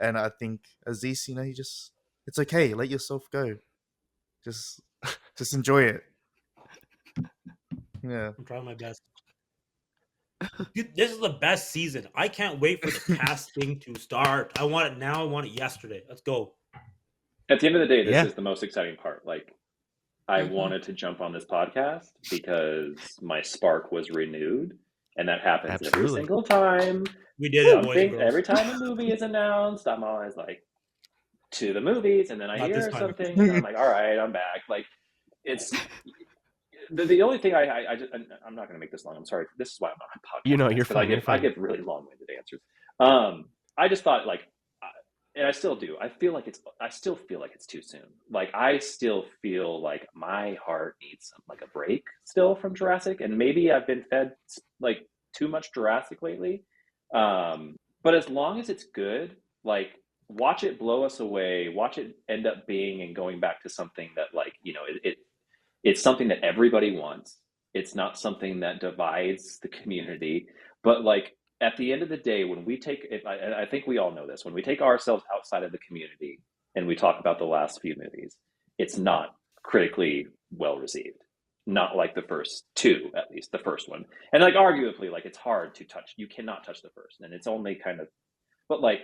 and I think Aziz, you know, it's okay. Let yourself go. Just enjoy it. Yeah. I'm trying my best. Dude, this is the best season. I can't wait for the casting to start. I want it now. I want it yesterday. Let's go. At the end of the day, this Yeah. is the most exciting part. Like, I wanted to jump on this podcast because my spark was renewed, and that happens every Absolutely. single time. We did it, boys and girls. Every time a movie is announced, I'm always like, to the movies, and then I Not this hear time. something, and I'm like, all right, I'm back. Like, it's the only thing I just, I'm not going to make this long. I'm sorry. This is why I'm on a podcast. You know, you're but fine. You're I fine. give really long-winded answers. I just thought, like, and I still do. I still feel like it's too soon. Like, I still feel like my heart needs like a break still from Jurassic, and maybe I've been fed like too much Jurassic lately. But as long as it's good, like, watch it blow us away. Watch it end up being and going back to something that, like, you know, it's something that everybody wants. It's not something that divides the community, but like, at the end of the day, when we take it, I think we all know this, when we take ourselves outside of the community and we talk about the last few movies, it's not critically well received. Not like the first two, at least the first one. And like, arguably, like, it's hard to touch. You cannot touch the first, and it's only kind of, but like,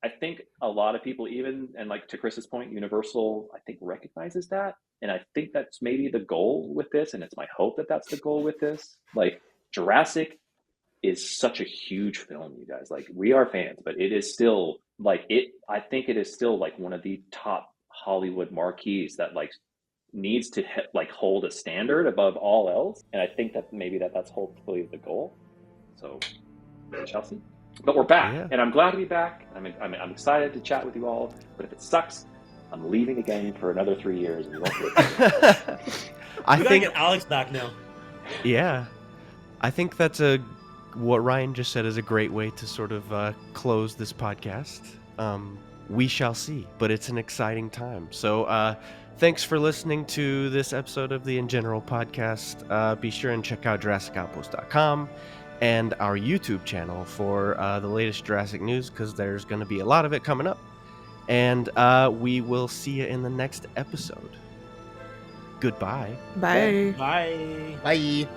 I think a lot of people, even, and like to Chris's point, Universal, I think, recognizes that. And I think that's maybe the goal with this. And it's my hope that that's the goal with this. Like, Jurassic is such a huge film, you guys. Like, we are fans, but it is still like I think it is still like one of the top Hollywood marquees that like needs to like hold a standard above all else. And I think that maybe that's hopefully the goal. So we shall see. But we're back, Yeah. and I'm glad to be back. I'm excited to chat with you all. But if it sucks, I'm leaving again for another 3 years. And you won't get I We gotta think, get Alex back now. yeah, I think that's what Ryan just said is a great way to sort of close this podcast. We shall see, but it's an exciting time. So thanks for listening to this episode of the InGeneral podcast. Be sure and check out JurassicOutpost.com and our YouTube channel for the latest Jurassic news, because there's going to be a lot of it coming up. And we will see you in the next episode. Goodbye. Bye. Bye. Bye.